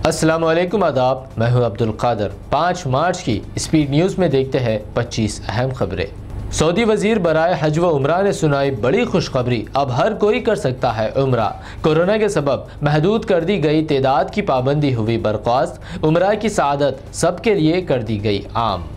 अस्सलाम वालेकुम आदाब, मैं हूं अब्दुल कादर। 5 मार्च की स्पीड न्यूज़ में देखते हैं 25 अहम खबरें। सऊदी वजीर बराए हज व उम्रा ने सुनाई बड़ी खुशखबरी, अब हर कोई कर सकता है उम्रा। कोरोना के सबब महदूद कर दी गई तादाद की पाबंदी हुई बर्खास्त, उम्रा की सआदत सबके लिए कर दी गई आम।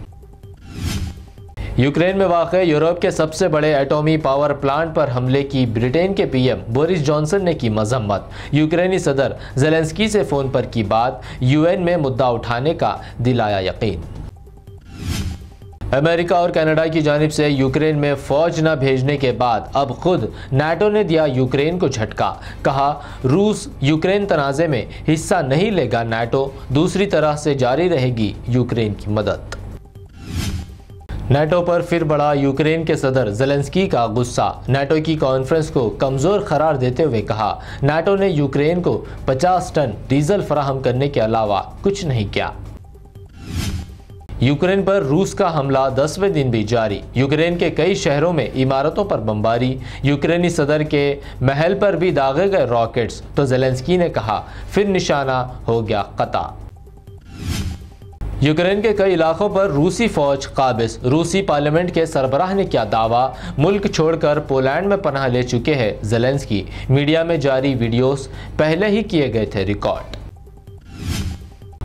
यूक्रेन में वाक़ यूरोप के सबसे बड़े एटॉमी पावर प्लांट पर हमले की ब्रिटेन के पीएम बोरिस जॉनसन ने की मजम्मत। यूक्रेनी सदर ज़ेलेंस्की से फ़ोन पर की बात, यूएन में मुद्दा उठाने का दिलाया यकीन। अमेरिका और कनाडा की जानिब से यूक्रेन में फ़ौज न भेजने के बाद अब खुद नाटो ने दिया यूक्रेन को झटका। कहा, रूस यूक्रेन तनाज़े में हिस्सा नहीं लेगा नाटो, दूसरी तरह से जारी रहेगी यूक्रेन की मदद। नाटो पर फिर बढ़ा यूक्रेन के सदर ज़ेलेंस्की का गुस्सा। नाटो की कॉन्फ्रेंस को कमज़ोर करार देते हुए कहा, नाटो ने यूक्रेन को 50 टन डीजल फराहम करने के अलावा कुछ नहीं किया। यूक्रेन पर रूस का हमला 10वें दिन भी जारी। यूक्रेन के कई शहरों में इमारतों पर बमबारी, यूक्रेनी सदर के महल पर भी दागे गए रॉकेट्स, तो ज़ेलेंस्की ने कहा फिर निशाना हो गया कता। यूक्रेन के कई इलाकों पर रूसी फौज काबिज। रूसी पार्लियामेंट के सरबराह ने किया दावा, मुल्क छोड़कर पोलैंड में पनाह ले चुके हैं ज़ेलेंस्की। मीडिया में जारी वीडियोस पहले ही किए गए थे रिकॉर्ड।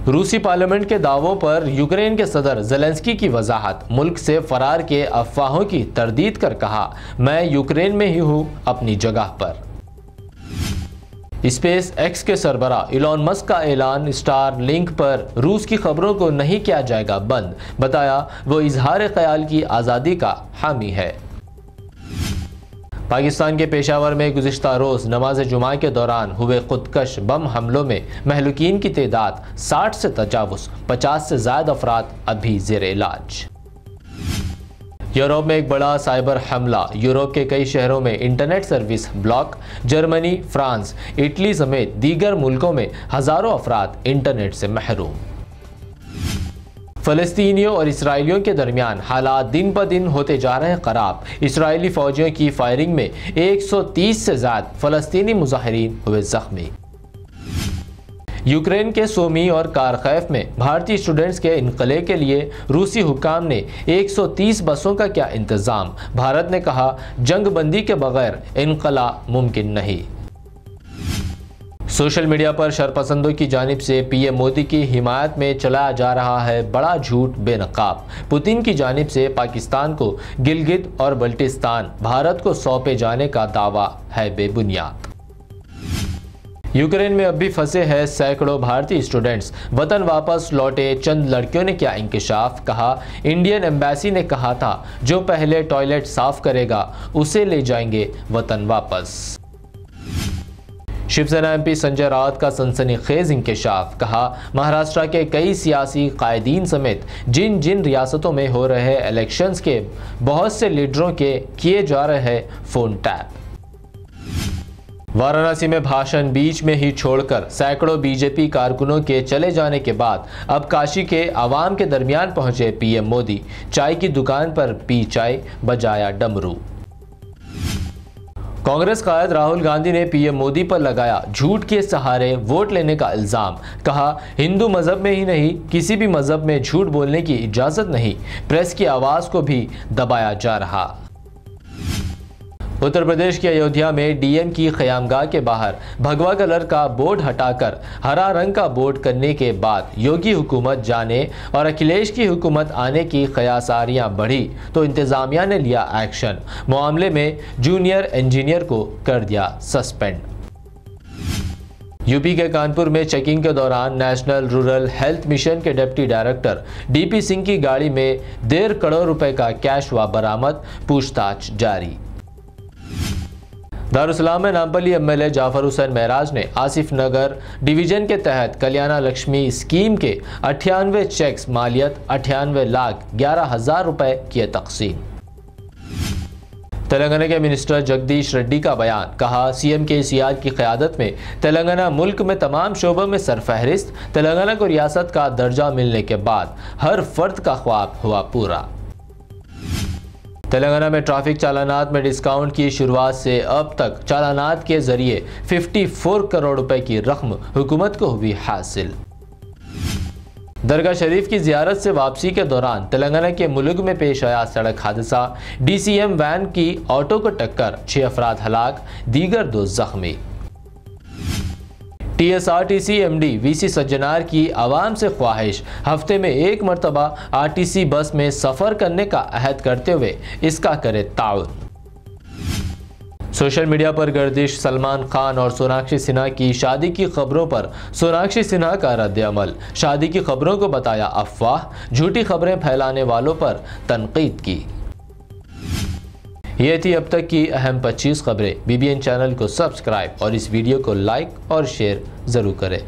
रूसी पार्लियामेंट के दावों पर यूक्रेन के सदर ज़ेलेंस्की की वजाहत, मुल्क से फरार के अफवाहों की तरदीद कर कहा, मैं यूक्रेन में ही हूँ अपनी जगह पर। स्पेस एक्स के सरबरा इलॉन मस्क का ऐलान, स्टार लिंक पर रूस की खबरों को नहीं किया जाएगा बंद। बताया वो इजहार ख्याल की आज़ादी का हामी है। पाकिस्तान के पेशावर में गुज़िश्ता रोज़ नमाज जुमा के दौरान हुए खुदकश बम हमलों में महलूकीन की तादाद 60 से तजावुज़, 50 से ज़ायद अफराद अभी ज़ेर इलाज। यूरोप में एक बड़ा साइबर हमला, यूरोप के कई शहरों में internet service block. Germany, France, Italy समेत दीगर मुल्कों में हज़ारों अफराद इंटरनेट से महरूम। फ़लस्तीनियों और इसराइलियों के दरमियान हालात दिन ब दिन होते जा रहे हैं ख़राब। इसराइली फ़ौजियों की फायरिंग में 130 से ज़्यादा फ़लस्तीनी मुजाहिरीन हुए ज़ख्मी। यूक्रेन के सोमी और कारखैफ में भारतीय स्टूडेंट्स के इनकले के लिए रूसी हुक्काम ने 130 बसों का किया इंतज़ाम। भारत ने कहा, जंगबंदी के बगैर इनकला मुमकिन नहीं। सोशल मीडिया पर शरपसंदों की जानिब से पीएम मोदी की हिमायत में चलाया जा रहा है बड़ा झूठ बेनकाब। पुतिन की जानिब से पाकिस्तान को गिलगित और बल्टिस्तान भारत को सौंपे जाने का दावा है बेबुनियाद। यूक्रेन में अब भी फंसे हैं सैकड़ों भारतीय स्टूडेंट्स, वतन वापस लौटे चंद लड़कियों ने किया इंकशाफ। कहा, इंडियन एम्बेसी ने कहा था जो पहले टॉयलेट साफ करेगा उसे ले जाएंगे वतन वापस। शिवसेना एमपी संजय राउत का सनसनीखेज इंकशाफ। कहा, महाराष्ट्र के कई सियासी कायदीन समेत जिन जिन रियासतों में हो रहे इलेक्शंस के बहुत से लीडरों के किए जा रहे हैं फोन टैप। वाराणसी में भाषण बीच में ही छोड़कर सैकड़ों बीजेपी कारकुनों के चले जाने के बाद अब काशी के आवाम के दरमियान पहुंचे पीएम मोदी। चाय की दुकान पर पी चाय, बजाया डमरू। कांग्रेस कायद राहुल गांधी ने पीएम मोदी पर लगाया झूठ के सहारे वोट लेने का इल्जाम। कहा, हिंदू मजहब में ही नहीं किसी भी मजहब में झूठ बोलने की इजाजत नहीं, प्रेस की आवाज को भी दबाया जा रहा। उत्तर प्रदेश के अयोध्या में डीएम की क़यामगाह के बाहर भगवा कलर का बोर्ड हटाकर हरा रंग का बोर्ड करने के बाद योगी हुकूमत जाने और अखिलेश की हुकूमत आने की क़यासारियाँ बढ़ी तो इंतज़ामिया ने लिया एक्शन। मामले में जूनियर इंजीनियर को कर दिया सस्पेंड। यूपी के कानपुर में चेकिंग के दौरान नेशनल रूरल हेल्थ मिशन के डिप्टी डायरेक्टर डीपी सिंह की गाड़ी में 1.5 करोड़ रुपए का कैश हुआ बरामद, पूछताछ जारी। दारुसलाम में नामपल्ली एमएलए जाफर हुसैन महराज ने आसिफ नगर डिवीजन के तहत कल्याण लक्ष्मी स्कीम के 98 चेक्स मालियत 98,11,000 रुपए किए तकसीम। तेलंगाना के मिनिस्टर जगदीश रेड्डी का बयान। कहा, सीएम केसीआर की क़यादत में तेलंगाना मुल्क में तमाम शोबों में सरफहरिस्त। तेलंगाना को रियासत का दर्जा मिलने के बाद हर फर्द का ख्वाब हुआ पूरा। तेलंगाना में ट्रैफिक चालानात में डिस्काउंट की शुरुआत से अब तक चालानात के जरिए 54 करोड़ रुपए की रकम हुकूमत को हुई हासिल। दरगाह शरीफ की जियारत से वापसी के दौरान तेलंगाना के मुलुगु में पेश आया सड़क हादसा। DCM वैन की ऑटो को टक्कर, 6 अफराद हलाक, दीगर 2 जख्मी। TSRTC MD VC सज्जनार की आवाम से ख्वाहिश, हफ्ते में 1 मरतबा RTC बस में सफ़र करने का अहद करते हुए इसका करे ताउन। सोशल मीडिया पर गर्दिश, सलमान खान और सोनाक्षी सिन्हा की शादी की खबरों पर सोनाक्षी सिन्हा का रद्द-ए-अमल। शादी की खबरों को बताया अफवाह, झूठी खबरें फैलाने वालों पर तनकीद की। ये थी अब तक की अहम 25 खबरें। BBN चैनल को सब्सक्राइब और इस वीडियो को लाइक और शेयर ज़रूर करें।